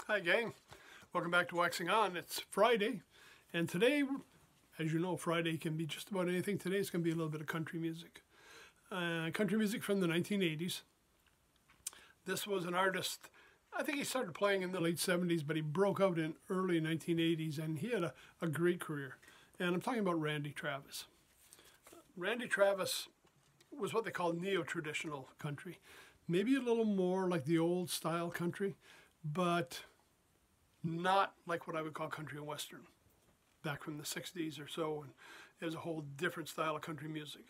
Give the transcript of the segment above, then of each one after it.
Hi gang, welcome back to Waxing On. It's Friday, and today, as you know, Friday can be just about anything. Today it's going to be a little bit of country music. Country music from the 1980s. This was an artist, I think he started playing in the late 70s, but he broke out in early 1980s, and he had a great career. And I'm talking about Randy Travis. Randy Travis was what they call neo-traditional country. Maybe a little more like the old style country, but not like what I would call country and western back from the 60s or so, and it was a whole different style of country music.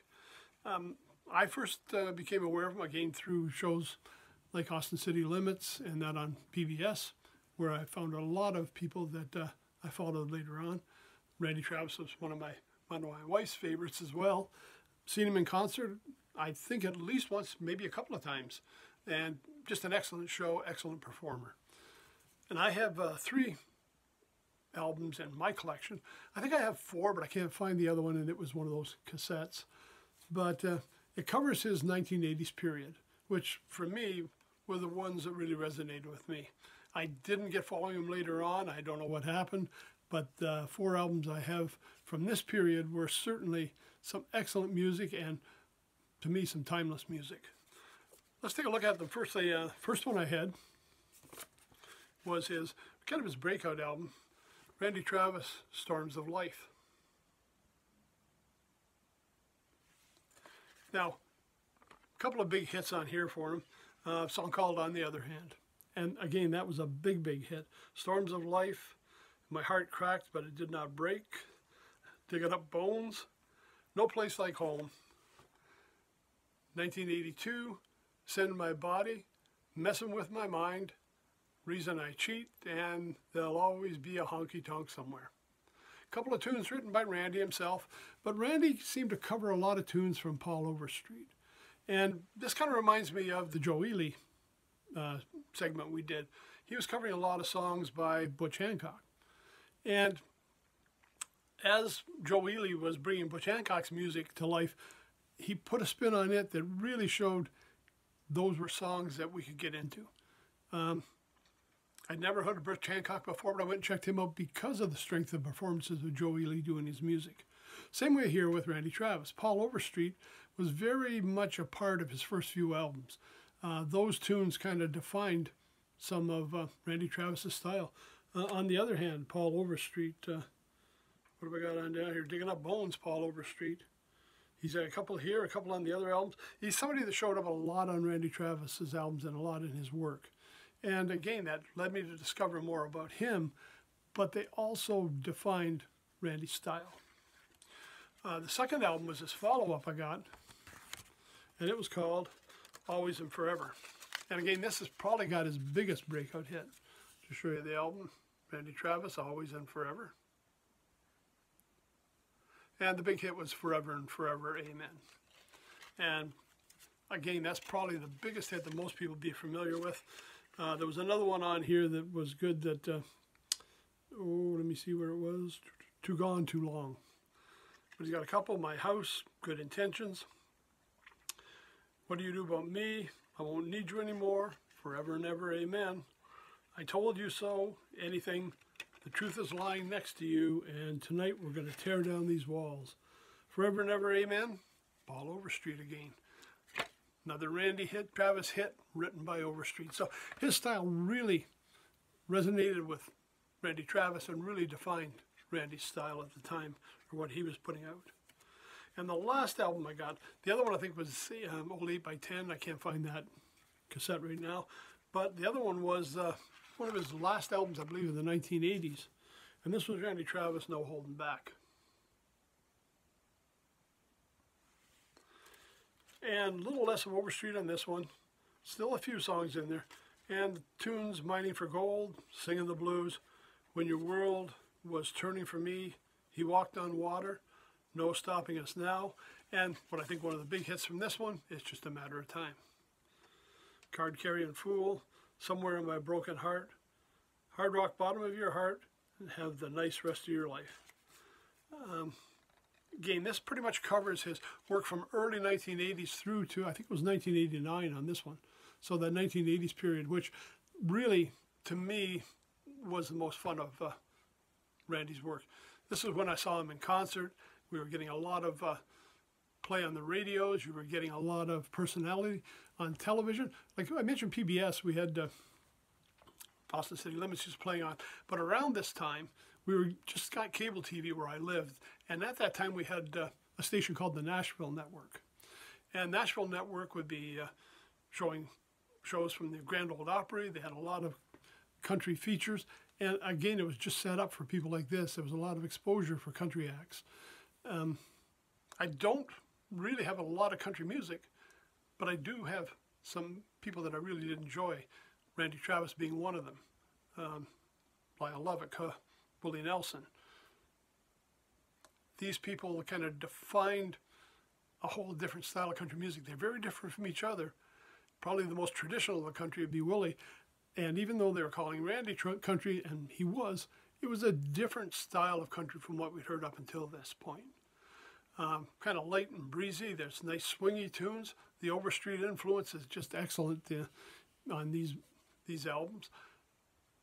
I first became aware of him again through shows like Austin City Limits and that on PBS, where I found a lot of people that I followed later on. Randy Travis was one of my wife's favorites as well. Seen him in concert, I think at least once, maybe a couple of times, and just an excellent show, excellent performer. And I have 3 albums in my collection. I think I have 4, but I can't find the other one, and it was one of those cassettes. But it covers his 1980s period, which for me were the ones that really resonated with me. I didn't get following him later on. I don't know what happened, but the 4 albums I have from this period were certainly some excellent music and, to me, some timeless music. Let's take a look at them. First, the first one I had was his breakout album, Randy Travis, Storms of Life. Now, a couple of big hits on here for him. A song called On the Other Hand. And again, that was a big, big hit. Storms of Life, My Heart Cracked, But It Did Not Break, Digging Up Bones, No Place Like Home, 1982, Send My Body, Messing With My Mind, Reason I Cheat, and There'll Always Be a Honky Tonk Somewhere. A couple of tunes written by Randy himself, but Randy seemed to cover a lot of tunes from Paul Overstreet. And this kind of reminds me of the Joe Ely segment we did. He was covering a lot of songs by Butch Hancock. And as Joe Ely was bringing Butch Hancock's music to life, he put a spin on it that really showed those were songs that we could get into. I'd never heard of Butch Hancock before, but I went and checked him out because of the strength of performances of Joe Ely doing his music. Same way here with Randy Travis. Paul Overstreet was very much a part of his first few albums. Those tunes kind of defined some of Randy Travis's style. On the other hand, Paul Overstreet, what have I got on down here? Digging Up Bones, Paul Overstreet. He's got a couple here, a couple on the other albums. He's somebody that showed up a lot on Randy Travis's albums and a lot in his work. And again, that led me to discover more about him, but they also defined Randy's style. The second album was his follow-up I got, and it was called Always and Forever. And again, this has probably got his biggest breakout hit. To show you the album, Randy Travis, Always and Forever. And the big hit was Forever and Forever, Amen. And again, that's probably the biggest hit that most people be familiar with. There was another one on here that was good that, let me see where it was. Too Gone, Too Long. But he's got a couple, My House, Good Intentions. What Do You Do About Me? I Won't Need You Anymore, Forever and Ever, Amen. I Told You So, Anything, The Truth Is Lying Next to You, and Tonight We're Going to Tear Down These Walls. Forever and Ever, Amen, Paul Overstreet again. Another Randy hit, Travis hit, written by Overstreet. So his style really resonated with Randy Travis and really defined Randy's style at the time, or what he was putting out. And the last album I got, the other one I think was Old 8x10. I can't find that cassette right now. But the other one was one of his last albums, I believe, in the 1980s. And this was Randy Travis, No Holding Back. And a little less of Overstreet on this one. Still a few songs in there. And tunes, Mining for Gold, Singing the Blues, When Your World Was Turning for Me, He Walked on Water, No Stopping Us Now. And what I think one of the big hits from this one is Just a Matter of Time. Card Carrying Fool, Somewhere in My Broken Heart, Hard Rock Bottom of Your Heart, and Have the Nice Rest of Your Life. Again, this pretty much covers his work from early 1980s through to, I think it was 1989 on this one. So that 1980s period, which really, to me, was the most fun of Randy's work. This is when I saw him in concert. We were getting a lot of play on the radios. You were getting a lot of personality on television. Like I mentioned PBS, we had Boston City Limits was playing on. But around this time, we just got cable TV where I lived. And at that time, we had a station called the Nashville Network. And Nashville Network would be showing shows from the Grand Ole Opry. They had a lot of country features. And again, it was just set up for people like this. There was a lot of exposure for country acts. I don't really have a lot of country music, but I do have some people that I really did enjoy, Randy Travis being one of them. Lyle Lovett, Willie Nelson. These people kind of defined a whole different style of country music. They're very different from each other. Probably the most traditional of the country would be Willie. And even though they were calling Randy country, and he was, it was a different style of country from what we'd heard up until this point. Kind of light and breezy. There's nice swingy tunes. The Overstreet influence is just excellent on these albums.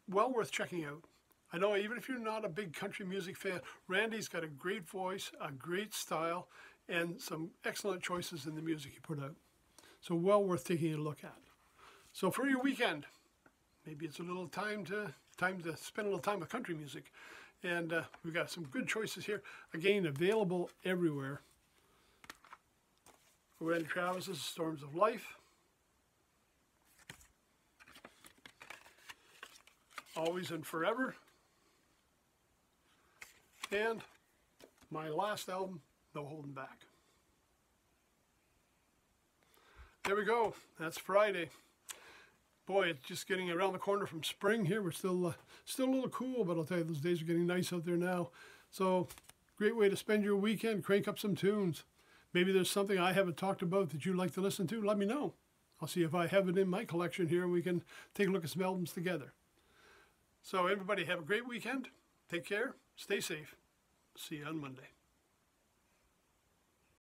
Well worth checking out. I know even if you're not a big country music fan, Randy's got a great voice, a great style, and some excellent choices in the music he put out. So well worth taking a look at. So for your weekend, maybe it's a little time to spend a little time with country music. And we've got some good choices here. Again, available everywhere. Randy Travis's Storms of Life. Always and Forever. And my last album, No Holding Back. There we go. That's Friday. Boy, it's just getting around the corner from spring here. We're still a little cool, but I'll tell you, those days are getting nice out there now. So, great way to spend your weekend. Crank up some tunes. Maybe there's something I haven't talked about that you'd like to listen to. Let me know. I'll see if I have it in my collection here, and we can take a look at some albums together. So, everybody have a great weekend. Take care. Stay safe. See you on Monday.